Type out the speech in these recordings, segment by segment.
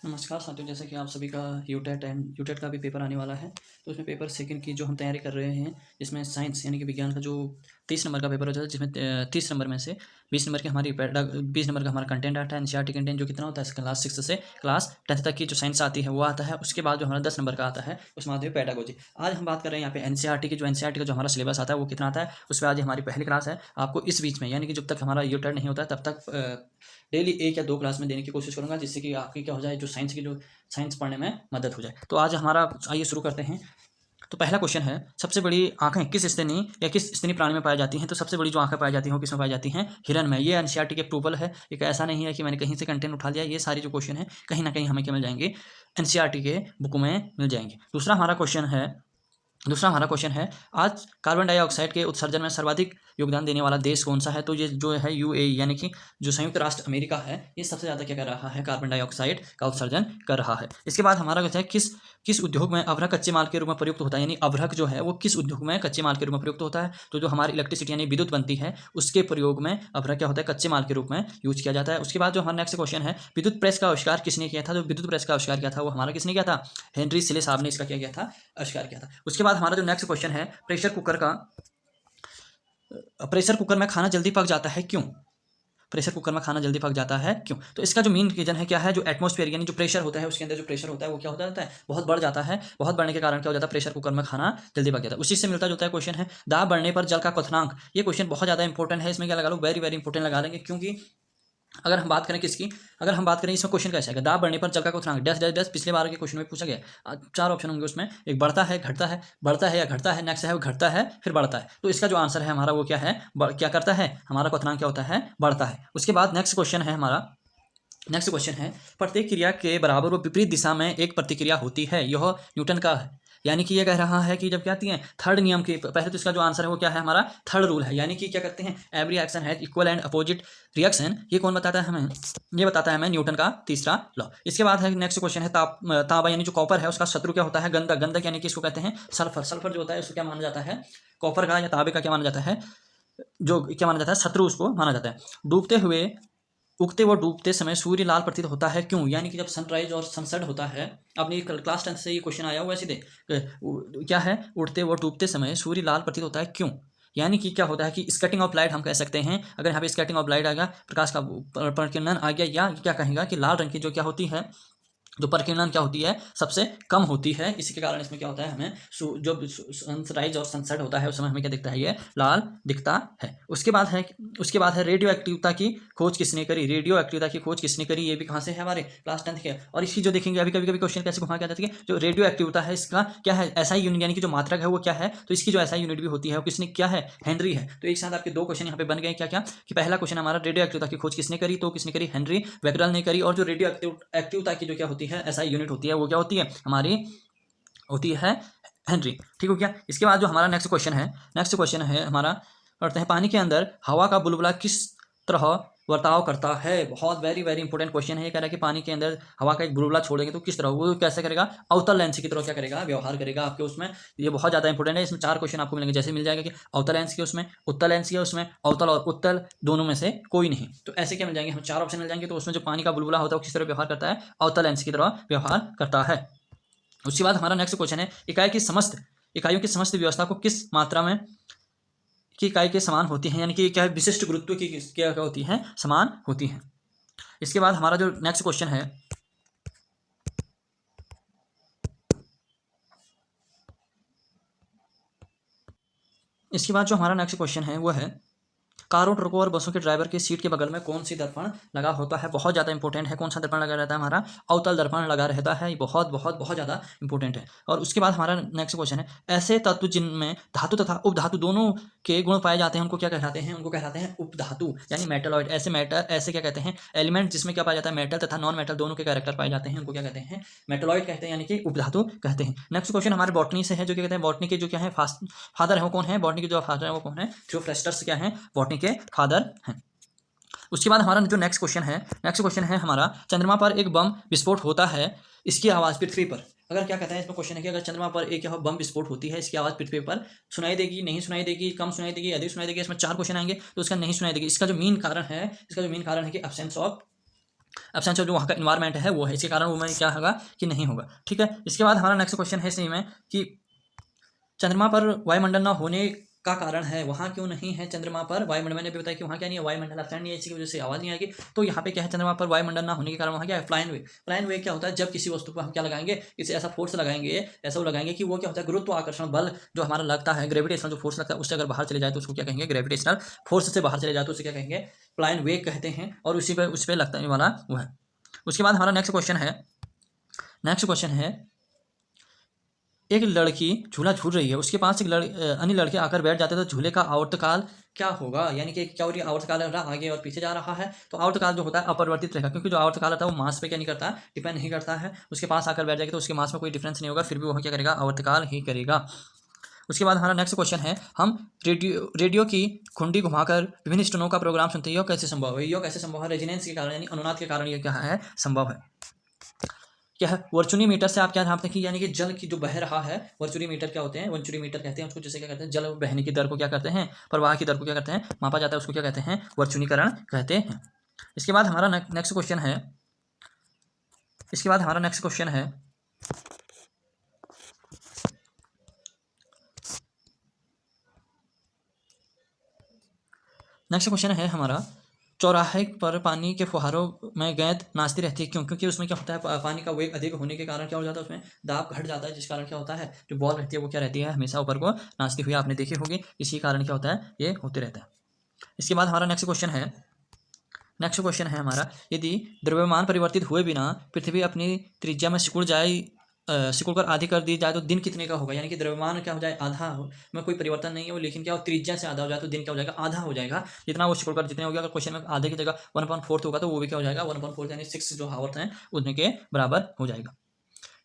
नमस्कार साथियों, जैसा कि आप सभी का यूटेट एंड यूटेट का भी पेपर आने वाला है। तो उसमें पेपर सेकंड की जो हम तैयारी कर रहे हैं, इसमें साइंस यानी कि विज्ञान का जो 30 नंबर का पेपर होता है, जिसमें 30 नंबर में से 20 नंबर की हमारी 20 नंबर का हमारा कंटेंट आता है, एनसीईआरटी कंटेंट, जो कितना होता है क्लास 6 से क्लास 10 तक की जो साइंस आती है वो आता है। उसके बाद जो हमारा 10 नंबर का आता है उसमें आती है पेडागोजी। आज हम बात कर रहे हैं यहाँ पे एनसीईआरटी की। जो एनसीईआरटी का जो हमारा सिलेबस आता है वो कितना आता है, उस पर आज हमारी पहली क्लास है। आपको इस बीच में यानी कि जब तक हमारा यूटेट नहीं होता तब तक डेली 1 या 2 क्लास में देने की कोशिश करूँगा, जिससे कि आपकी क्या हो जाए, जो साइंस पढ़ने में मदद हो जाए। तो आज हमारा आइए शुरू करते हैं। तो पहला क्वेश्चन है, सबसे बड़ी आंखें किस स्तनी या किस स्तनी प्राणी में पाई जाती हैं? तो सबसे बड़ी जो आंखें पाई जाती हैं वो किस में पाई जाती हैं? हिरन में। ये एनसीईआरटी के अप्रूवल है, एक ऐसा नहीं है कि मैंने कहीं से कंटेंट उठा लिया। ये सारी जो क्वेश्चन है कहीं ना कहीं हमें क्या मिल जाएंगे, एनसीईआरटी के बुक में मिल जाएंगे। दूसरा हमारा क्वेश्चन है, आज कार्बन डाइऑक्साइड के उत्सर्जन में सर्वाधिक योगदान देने वाला देश कौन सा है? तो ये जो है यूएई यानी कि जो संयुक्त राष्ट्र अमेरिका है, ये सबसे ज़्यादा क्या कर रहा है, कार्बन डाइऑक्साइड का उत्सर्जन कर रहा है। इसके बाद हमारा क्वेश्चन है, किस उद्योग में अभ्रक कच्चे माल के रूप में प्रयुक्त होता है? यानी अभ्रक जो है वो किस उद्योग में कच्चे माल के रूप में प्रयुक्त होता है? तो जो हमारी इलेक्ट्रिसिटी यानी विद्युत बनती है, उसके प्रयोग में अभ्रक क्या होता है, कच्चे माल के रूप में यूज किया जाता है। उसके बाद जो हमारा नेक्स्ट क्वेश्चन है, विद्युत प्रेस का आविष्कार किसने किया था? जो विद्युत प्रेस का आविष्कार किया था वो हमारा किसने किया था, हेनरी सिले साहब ने इसका क्या किया था, आविष्कार किया था। उसके बाद हमारा जो नेक्स्ट क्वेश्चन है, प्रेशर कुकर में खाना जल्दी पक जाता है क्यों? प्रेशर कुकर में खाना जल्दी पक जाता है क्यों? तो इसका जो मेन रीजन है क्या है, जो एटमॉस्फेयर यानी जो प्रेशर होता है, उसके अंदर जो प्रेशर होता है वो क्या होता है, बहुत बढ़ जाता है। बहुत बढ़ने के कारण क्या हो जाता है, प्रेशर कुकर में खाना जल्दी पक जाता है। उसी से मिलता जुलता है क्वेश्चन है, दाब बढ़ने पर जल का क्वथनांक। ये क्वेश्चन बहुत ज़्यादा इंपॉर्टेंट है। इसमें क्या लगा लो, वेरी वेरी इंपॉर्टेंट लगा लेंगे, क्योंकि अगर हम बात करें इसमें क्वेश्चन कैसे आएगा, दाब बढ़ने पर जल का क्वथनांक डैश डैश डैश। पिछले बार के क्वेश्चन में पूछा गया। 4 ऑप्शन होंगे उसमें, एक बढ़ता है, घटता है, बढ़ता है या घटता है, नेक्स्ट है वो घटता है फिर बढ़ता है। तो इसका जो आंसर है हमारा वो क्या है, क्या करता है, हमारा क्वथनांक क्या होता है, बढ़ता है। उसके बाद नेक्स्ट क्वेश्चन है, प्रत्येक क्रिया के बराबर व विपरीत दिशा में एक प्रतिक्रिया होती है, यह न्यूटन का है। यानी कि ये कह रहा है कि जब क्या आती है थर्ड नियम के पहले, तो इसका जो आंसर है वो क्या है, हमारा थर्ड रूल है। यानी कि क्या करते हैं, every action has equal and opposite reaction. ये कौन बताता है हमें, ये बताता है हमें न्यूटन का तीसरा लॉ। इसके बाद है नेक्स्ट क्वेश्चन है, तांबा यानी जो कॉपर है उसका शत्रु क्या होता है, गंधक। गंधक यानी कि इसको कहते हैं सल्फर। सल्फर जो होता है उसको क्या माना जाता है, कॉपर का या तांबे का क्या माना जाता है, जो क्या माना जाता है, शत्रु उसको माना जाता है। उगते व डूबते समय सूर्य लाल प्रतीत होता है क्यों? यानी कि जब सनराइज और सनसेट होता है, अपनी क्लास 10 से ये क्वेश्चन आया हुआ है सीधे, क्या है, उड़ते व डूबते समय सूर्य लाल प्रतीत होता है क्यों? यानी कि क्या होता है कि स्कैटिंग ऑफ लाइट हम कह सकते हैं। अगर यहाँ पे स्कैटिंग ऑफ लाइट आ गया, प्रकाश का प्रकीर्णन आ गया, या क्या कहेगा कि लाल रंग की जो क्या होती है, जो प्रकीर्णन क्या होती है, सबसे कम होती है। इसी के कारण इसमें क्या होता है, हमें जब सनराइज और सनसेट होता है उस समय हमें क्या दिखता है, ये लाल दिखता है। उसके बाद है रेडियो एक्टिविटी की खोज किसने करी? रेडियो एक्टिविटी की खोज किसने करी? ये भी कहाँ से है, हमारे क्लास 10 के। और इसी जो देखेंगे अभी, कभी कभी क्वेश्चन कैसे घुमा के आ जाती है, जो रेडियो एक्टिविटी है इसका क्या है, एसआई यूनिट यानी कि जो मात्रक है वो क्या है, तो इसकी जो एसआई यूनिट भी होती है वो किसने, क्या है, हेनरी है। तो एक साथ आपके 2 क्वेश्चन यहाँ पे बन गए। क्या क्या कि पहला क्वेश्चन हमारा रेडियो एक्टिविटी की खोज किसने करी, तो किसने करी, हेनरी बेकरल ने करी। और जो रेडियो एक्टिविटी की जो क्या होती है, एसआई यूनिट होती है, वो क्या होती है, हमारी होती है हेनरी। ठीक हो गया। इसके बाद जो हमारा नेक्स्ट क्वेश्चन है हमारा, पढ़ते हैं, पानी के अंदर हवा का बुलबुला किस तरह बर्ताव करता है? बहुत वेरी वेरी इंपॉर्टेंट क्वेश्चन है। ये कह रहा है कि पानी के अंदर हवा का एक बुलबुला छोड़ेंगे तो किस तरह, वो कैसे करेगा, अवतल लेंस की तरह क्या करेगा, व्यवहार करेगा आपके उसमें। ये बहुत ज़्यादा इंपॉर्टेंट है। इसमें 4 क्वेश्चन आपको मिलेंगे। जैसे मिल जाएगा कि अवतल लेंस के उसमें, उत्तल लेंस के उसमें, अवतल और उत्तल दोनों में से कोई नहीं। तो ऐसे क्या मिल जाएंगे, हम 4 ऑप्शन मिल जाएंगे। तो उसमें जो पानी का बुलबुला होता है वो किस तरह व्यवहार करता है, अवतल लेंस की तरह व्यवहार करता है। उसके बाद हमारा नेक्स्ट क्वेश्चन है, इकाइयों की समस्त व्यवस्था को किस मात्रा में की इकाई के समान होती है? यानी कि क्या विशिष्ट गुरुत्व की क्या होती है, समान होती है। इसके बाद हमारा जो नेक्स्ट क्वेश्चन है, वो है, कारों, ट्रकों और बसों के ड्राइवर के सीट के बगल में कौन सी दर्पण लगा होता है? बहुत ज़्यादा इंपॉर्टेंट है। कौन सा दर्पण लगा रहता है, हमारा अवतल दर्पण लगा रहता है। ये बहुत बहुत बहुत ज़्यादा इंपॉर्टेंट है। और उसके बाद हमारा नेक्स्ट क्वेश्चन है, ऐसे तत्व जिनमें धातु तथा उपधातु दोनों के गुण पाए जाते हैं उनको क्या कहलाते हैं? उनको कहलाते हैं उपधातु यानी मेटलॉइड। ऐसे क्या कहते हैं, एलिमेंट जिसमें क्या पाया जाता है, मेटल तथा नॉन मेटल दोनों के कैरेक्टर पाए जाते हैं, उनको क्या कहते हैं, मेटलॉइड कहते हैं, यानी कि उपधातु कहते हैं। नेक्स्ट क्वेश्चन हमारे बॉटनी से है, जो क्या कहते हैं, बॉटनी के जो क्या है फादर है वो कौन है, बॉटनी के जो फादर है वो कौन है, थियोफ्रास्टस क्या है, बॉटनी के फादर हैं। उसके बाद हमारा जो नेक्स्ट क्वेश्चन है हमारा, चंद्रमा पर एक बम विस्फोट होता है, इसकी आवाज़ पृथ्वी पर, अगर क्या कहता है इसमें क्वेश्चन है कि अगर चंद्रमा पर एक बम विस्फोट होती है, इसकी आवाज़ पृथ्वी पर सुनाई देगी, नहीं सुनाई देगी, कम सुनाई देगी, अधिक सुनाई देगी। इसमें 4 क्वेश्चन आएंगे। तो इसका नहीं सुनाई देगी। इसका जो मेन कारण है कि एब्सेंस ऑफ एब्सेंस ऑफ जो वहाँ का इन्वायरमेंट है वो है, इसके कारण वो में क्या होगा कि नहीं होगा। ठीक है, इसके बाद हमारा नेक्स्ट क्वेश्चन है इसी में कि चंद्रमा पर वायुमंडल न होने का कारण है, वहाँ क्यों नहीं है चंद्रमा पर वायुमंडल, मैंने भी बताया कि वहाँ क्या नहीं है, वायुमंडल अब्सेंट नहीं है, इसी की वजह से आवाज़ नहीं आएगी। तो यहाँ पे क्या है, चंद्रमा पर वायुमंडल ना होने के कारण वहाँ क्या है, फ्लाइन वे। फ्लाइन वे क्या होता है, जब किसी वस्तु को हम क्या लगाएंगे, किसी ऐसा फोर्स लगाएंगे, ऐसा वो लगाएंगे कि वो क्या होता है, गुरुत्वाकर्षण बल जो हमारा लगता है, ग्रेविटेशनल जो फोर्स लगता है, उससे अगर बाहर चले जाए तो उसको क्या कहेंगे, ग्रेविटेशनल फोर्स से बाहर चले जाए तो उसे क्या कहेंगे, फ्लाइन वे कहते हैं, और उसी पर उस पर लगता वाला वो है। उसके बाद हमारा नेक्स्ट क्वेश्चन है एक लड़की झूला झूल रही है, उसके पास एक अन्य लड़के आकर बैठ जाते हैं तो झूले का आवर्तकाल क्या होगा, यानी कि क्या हो रही है, आवर्तकाल आगे और पीछे जा रहा है, तो आवर्तकाल जो होता है अपरिवर्तित रहेगा, क्योंकि जो आवर्तकाल होता है वो मास पे क्या नहीं करता, डिपेंड नहीं करता है। उसके पास आकर बैठ जाएगा तो उसके मास में कोई डिफरेंस नहीं होगा, फिर भी वो क्या करेगा, आवर्तकाल ही करेगा। उसके बाद हमारा नेक्स्ट क्वेश्चन है, हम रेडियो की घुंडी घुमाकर विभिन्न स्टोनों का प्रोग्राम सुनते हैं, यह कैसे संभव है, यह कैसे संभव है, रेजिनेंस के कारण यानी अनुनाद के कारण यह क्या है, संभव है। क्या है, वर्चुनी मीटर से आप क्या जानते हैं कि यानी कि जल की जो बह रहा है, वर्चुनी मीटर क्या होते हैं, वर्चुनी मीटर कहते हैं उसको, जैसे क्या कहते हैं, जल बहने की दर को क्या करते हैं, प्रवाह की दर को क्या करते हैं, मापा जाता है, उसको क्या कहते हैं, वर्चुनीकरण कहते हैं। इसके बाद हमारा नेक्स्ट क्वेश्चन है, हमारा चौराहे पर पानी के फुहारों में गेंद नाचती रहती है, क्यों, क्योंकि उसमें क्या होता है, पानी का वेग अधिक होने के कारण क्या हो जाता है, उसमें दाब घट जाता है, जिस कारण क्या होता है, जो बॉल रहती है वो क्या रहती है, हमेशा ऊपर को नाचती हुई आपने देखी होगी, इसी कारण क्या होता है, ये होते रहता है। इसके बाद हमारा नेक्स्ट क्वेश्चन है हमारा, यदि द्रव्यमान परिवर्तित हुए बिना पृथ्वी अपनी त्रिज्या में सिकुड़ कर आधी कर दी जाए तो दिन कितने का होगा, यानी कि द्रव्यमान क्या हो जाए, आधा हो, में कोई परिवर्तन नहीं है वो, लेकिन क्या हो, त्रिज्या से आधा हो जाए तो दिन क्या हो जाएगा, आधा हो जाएगा, जितना वो सिकुड़ कर जितने हो गया, अगर क्वेश्चन में आधे की जगह 1/4 होगा तो वो भी क्या हो जाएगा, 1/4 यानी 6 जो हावर्स हैं उतने के बराबर हो जाएगा।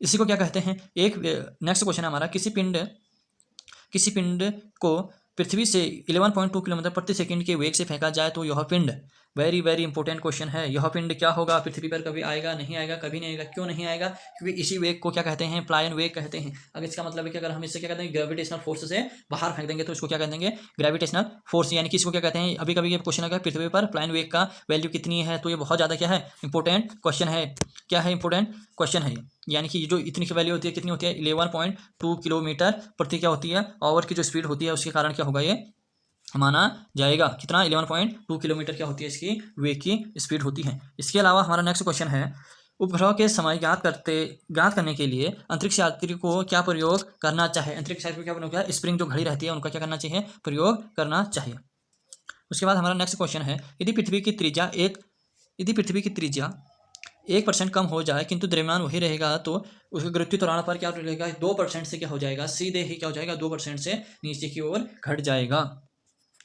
इसी को क्या कहते हैं, एक नेक्स्ट क्वेश्चन है हमारा, किसी पिंड को पृथ्वी से 11.2 किलोमीटर प्रति सेकंड के वेग से फेंका जाए तो यह पिंड, वेरी वेरी इंपॉर्टेंट क्वेश्चन है, यह पिंड क्या होगा, पृथ्वी पर कभी आएगा, नहीं आएगा, कभी नहीं आएगा, क्यों नहीं आएगा, क्योंकि इसी वेग को क्या कहते हैं, फ्लाइन वेग कहते हैं। अगर इसका मतलब है कि अगर हम इससे क्या कहते हैं, ग्रेविटेशनल फोर्स से बाहर फेंक देंगे तो इसको क्या कह देंगे, ग्रेविटेशनल फोर्स, यानी कि इसको क्या कहते हैं, अभी कभी ये क्वेश्चन है पृथ्वी पर फ्लाइन वेग का वैल्यू कितनी है, तो ये बहुत ज़्यादा क्या है, इंपॉर्टेंट क्वेश्चन है, क्या है, इंपॉर्टेंट क्वेश्चन है, यानी कि जो इतनी की वैल्यू होती है, कितनी होती है, 11.2 किलोमीटर प्रति क्या होती है, आवर की जो स्पीड होती है, उसके कारण क्या होगा, ये माना जाएगा, कितना, 11.2 किलोमीटर क्या होती है, इसकी वेग की स्पीड होती है। इसके अलावा हमारा नेक्स्ट क्वेश्चन है, उपग्रह के समय ज्ञात करने के लिए अंतरिक्ष यात्री को क्या प्रयोग करना चाहिए, अंतरिक्ष यात्री को क्या प्रयोग किया, स्प्रिंग जो घड़ी रहती है उनका क्या करना चाहिए, प्रयोग करना चाहिए। उसके बाद हमारा नेक्स्ट क्वेश्चन है, यदि पृथ्वी की त्रिज्या 1% कम हो जाए किंतु द्रव्यमान वही रहेगा तो उसके गुरुत्वीय त्वरण पर क्या रहेगा, 2% से क्या हो जाएगा, सीधे ही क्या हो जाएगा, 2% से नीचे की ओर घट जाएगा,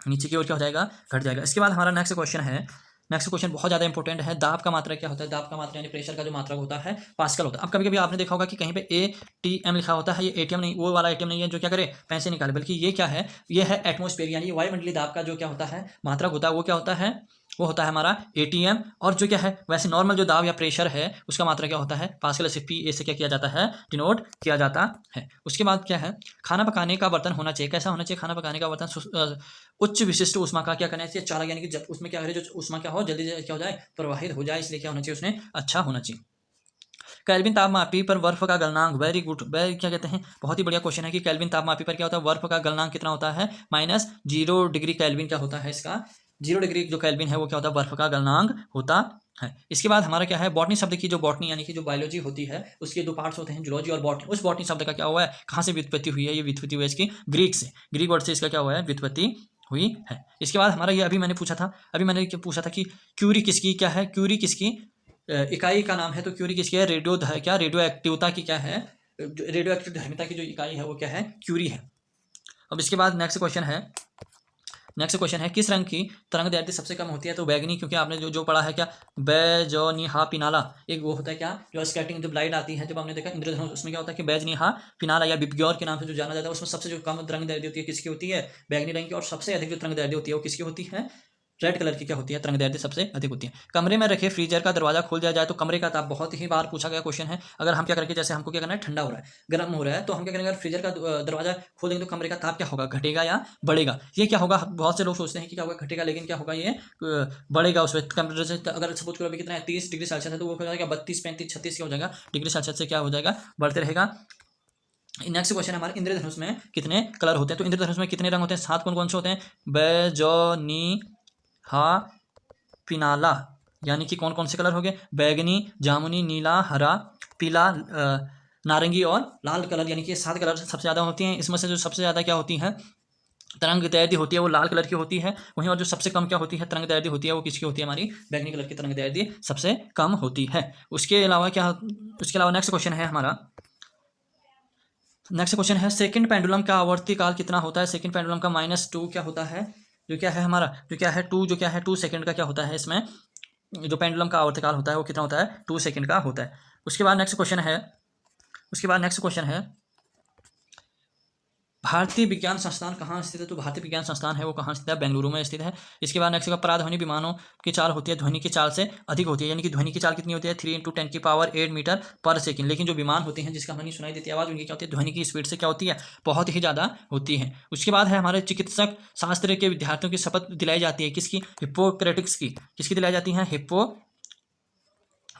नीचे की ओर क्या हो जाएगा, घट जाएगा। इसके बाद हमारा नेक्स्ट क्वेश्चन बहुत ज़्यादा इंपॉर्टेंट है, दाब का मात्रा क्या होता है, दाब का मात्रा यानी प्रेशर का जो मात्रा होता है पास्कल होता है। अब कभी कभी आपने देखा होगा कि कहीं पे ATM लिखा होता है, ये ATM नहीं, वो वाला ATM नहीं है जो क्या करे पैसे निकाले, बल्कि ये क्या है, ये है एटमॉस्फेयर यानी वायुमंडलीय दाब का जो क्या होता है मात्रा होता है, वो क्या होता है, वो होता है हमारा ATM, और जो क्या है वैसे नॉर्मल जो दाब या प्रेशर है उसका मात्रा क्या होता है, पास्कल, से PA से क्या किया जाता है, डिनोट किया जाता है। उसके बाद क्या है, खाना पकाने का बर्तन होना चाहिए, कैसा होना चाहिए, खाना पकाने का बर्तन उच्च विशिष्ट ऊष्मा का क्या करना चाहिए, चालक, यानी कि जब उसमें क्या हो, जो ऊष्मा क्या हो, जल्दी क्या हो जाए, प्रवाहित हो जाए, इसलिए क्या होना चाहिए, उसने अच्छा होना चाहिए। केल्विन तापमापी पर बर्फ का गलनांक, वेरी गुड, वेरी क्या कहते हैं, बहुत ही बढ़िया क्वेश्चन है कि केल्विन तापमापी पर क्या होता है, बर्फ का गलनांक कितना होता है, -0 डिग्री केल्विन क्या होता है, इसका 0 डिग्री जो केल्विन है वो क्या होता है, बर्फ का गलनांक होता है। इसके बाद हमारा क्या है, बॉटनी शब्द की जो बॉटनी यानी कि जो बायोलॉजी होती है उसके दो पार्ट्स होते हैं, जूलॉजी और बॉटनी। उस बॉटनी शब्द का क्या हुआ है, कहाँ से व्युत्पत्ति हुई है, ये व्युत्पत्ति हुई है इसकी ग्रीक से, ग्रीक वर्ड से इसका क्या हुआ है, व्युत्पत्ति हुई है। इसके बाद हमारा ये अभी मैंने पूछा था कि क्यूरी किसकी क्या है, क्यूरी किसकी इकाई का नाम है, तो क्यूरी किसकी है, रेडियो एक्टिवता की क्या है, रेडियो एक्टिव धर्मिता की जो इकाई है वो क्या है, क्यूरी है। अब इसके बाद नेक्स्ट क्वेश्चन है किस रंग की तरंग दैर्ध्य सबसे कम होती है, तो बैगनी, क्योंकि आपने जो पढ़ा है क्या, बैजनिहा पिनाला, एक वो होता है क्या, जो स्कैटिंग जब लाइट आती है, जब हमने देखा इंद्रधनुष, उसमें क्या होता है कि बैजनिहा पिनाला या बिब्ग्योर के नाम से जो जाना जाता है, उसमें सबसे जो कम तरंग दैर्ध्य होती है किसकी होती है, बैगनी रंग की, और सबसे अधिक जो तरंग दैर्ध्य होती है वो किसकी होती है, रेड कलर की क्या होती है, तरंगदैर्ध्य सबसे अधिक होती है। कमरे में रखे फ्रीजर का दरवाजा खोल दिया जाए तो कमरे का ताप, बहुत ही बार पूछा गया क्वेश्चन है। अगर हम क्या करेंगे, जैसे हमको क्या करना है, ठंडा हो रहा है, गर्म हो रहा है, तो हम क्या करेंगे, अगर फ्रीजर का दरवाजा खोल देंगे तो कमरे का ताप क्या होगा, घटेगा या बढ़ेगा। ये क्या होगा, बहुत से लोग सोचते हैं कि क्या होगा, घटेगा, लेकिन क्या होगा, ये बढ़ेगा। उसमें टेम्परेचर से अगर सपोज करो अभी कितना है 30 डिग्री सेल्सियस है, तो वो हो जाएगा 32, 35, 36 क्या हो जाएगा, डिग्री सेल्सियस से क्या हो जाएगा, बढ़ते रहेगा। नेक्स्ट क्वेश्चन है हमारे, इंद्रधनुष में कितने कलर होते हैं। तो इंद्रधनुष में कितने रंग होते हैं, 7। कौन कौन से होते हैं, बैजनी, हा, पिनाला, यानी कि कौन कौन से कलर हो गए, बैगनी, जामुनी, नीला, हरा, पीला, नारंगी और लाल कलर, यानी कि 7 कलर सबसे ज़्यादा होती हैं। इसमें से जो सबसे ज़्यादा क्या होती है, तरंगदैर्ध्य होती है, वो लाल कलर की होती है। वहीं और जो सबसे कम क्या होती है, तरंगदैर्ध्य होती है, वो किसकी होती है, हमारी बैगनी कलर की तरंगदैर्ध्य सबसे कम होती है। उसके अलावा नेक्स्ट क्वेश्चन है हमारा, नेक्स्ट क्वेश्चन है, सेकंड पेंडुलम का आवर्ती काल कितना होता है। सेकंड पेंडुलम का -2 क्या होता है, जो क्या है हमारा, जो क्या है 2 सेकंड का क्या होता है, इसमें जो पेंडुलम का आवर्ती काल होता है वो कितना होता है, 2 सेकंड का होता है। उसके बाद नेक्स्ट क्वेश्चन है, भारतीय विज्ञान संस्थान कहाँ स्थित है। तो भारतीय विज्ञान संस्थान है वो कहाँ स्थित है, बेंगलुरु में स्थित है। इसके बाद नेक्स्ट का, पराध्वनि विमानों की चाल होती है ध्वनि की चाल से अधिक होती है, यानी कि ध्वनि की चाल कितनी होती है, 3 × 10⁸ मीटर पर सेकंड। लेकिन जो विमान होते हैं जिसका हमें सुनाई देती है आवाज़, उनकी क्या होती है, ध्वनि की स्पीड से क्या होती है, बहुत ही ज़्यादा होती है। उसके बाद है हमारे चिकित्सक शास्त्र के विद्यार्थियों की शपथ दिलाई जाती है, किसकी, हिप्पोक्रेटिक्स की। किसकी दिलाई जाती है,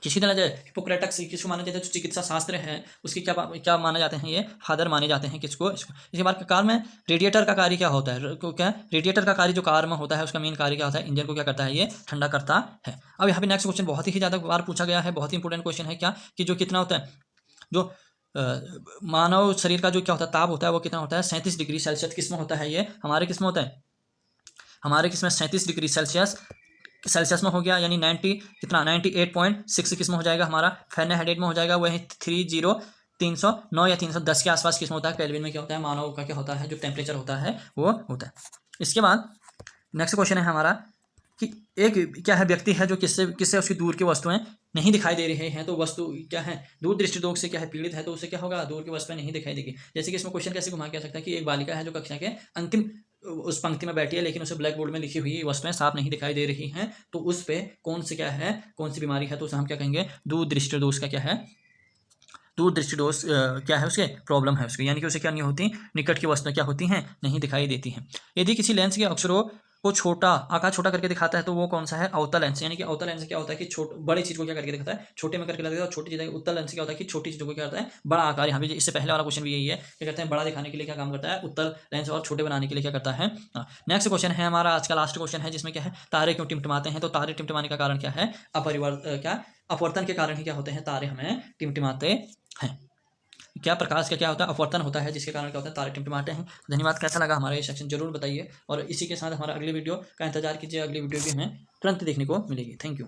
किसकी दिलाई जाए, हिप्पोक्रेटिक्स। किसको माना जाता है, जो चिकित्सा शास्त्र है उसकी क्या माने जाते हैं, ये फादर माने जाते हैं, किसको, इसको। इसके बाद कार में रेडिएटर का कार्य क्या होता है, क्या रेडिएटर का कार्य जो कार में होता है उसका मेन कार्य क्या होता है, इंजन को क्या करता है, ये ठंडा करता है। अब यहाँ पे नेक्स्ट क्वेश्चन बहुत ही ज़्यादा बार पूछा गया है, बहुत ही इंपॉर्टेंट क्वेश्चन है, क्या कि जो कितना होता है, जो मानव शरीर का जो क्या होता है, ताप होता है, वो कितना होता है, 37 डिग्री सेल्सियस। किस में होता है, ये हमारे किस में होता है, हमारे किस में 37 डिग्री सेल्सियस में हो गया, यानी 98.6 किस में हो जाएगा, हमारा फ़ारेनहाइट में हो जाएगा। वही 309 या 310 के आसपास किस में होता है, केल्विन में क्या होता है, मानव का क्या होता है, जो टेम्परेचर होता है वो होता है। इसके बाद नेक्स्ट क्वेश्चन है हमारा कि एक क्या है, व्यक्ति है जो किससे उसकी दूर की वस्तुएं नहीं दिखाई दे रही हैं। तो वस्तु क्या है, दूर दृष्टि दोष से क्या है, पीड़ित है, तो उसे क्या होगा, दूर की वस्तुएं नहीं दिखाई देगी। जैसे कि इसमें क्वेश्चन कैसे घुमा के आ सकता है कि एक बालिका है जो कक्षा के अंतिम उस पंक्ति में बैठी है, लेकिन उसे ब्लैक बोर्ड में लिखी हुई वस्तुएं साफ नहीं दिखाई दे रही हैं, तो उस पे कौन सी क्या है, कौन सी बीमारी है, तो उसे हम क्या कहेंगे, दूर दृष्टि दोष का क्या है, दूर दृष्टि दोष क्या है, उसके प्रॉब्लम है उसके, यानी कि उसे क्या नहीं होती, निकट की वस्तुएं क्या होती हैं, नहीं दिखाई देती हैं। यदि किसी लेंस के अक्षरों को आकार छोटा करके दिखाता है तो वो कौन सा है, अवतल लेंस। यानी कि अवतल लेंस क्या होता है कि बड़ी चीज को क्या करके दिखाता है, छोटे में करके लगता है, और छोटी चीज, उत्तल लेंस क्या होता है कि छोटी चीजों को क्या करता है, बड़ा आकार। यहाँ पे इससे पहले वाला क्वेश्चन भी यही है, क्या कहते हैं, बड़ा दिखाने के लिए क्या काम करता है उत्तल लेंस, और छोटे बनाने के लिए क्या करता है। नेक्स्ट क्वेश्चन है हमारा आज का लास्ट क्वेश्चन है, जिसमें क्या है, तारे क्यों टिमटिमाते हैं। तो तारे टिमटिमाने का कारण क्या है, अपवर्तन के कारण ही क्या होते हैं, तारे हमें टिमटिमाते हैं। क्या प्रकाश का क्या होता है, अपवर्तन होता है, जिसके कारण क्या होता है, तारे टिमटिमाते हैं। धन्यवाद। कैसा लगा हमारा ये सेक्शन जरूर बताइए, और इसी के साथ हमारा अगली वीडियो का इंतजार कीजिए। अगली वीडियो भी हमें तुरंत देखने को मिलेगी। Thank you.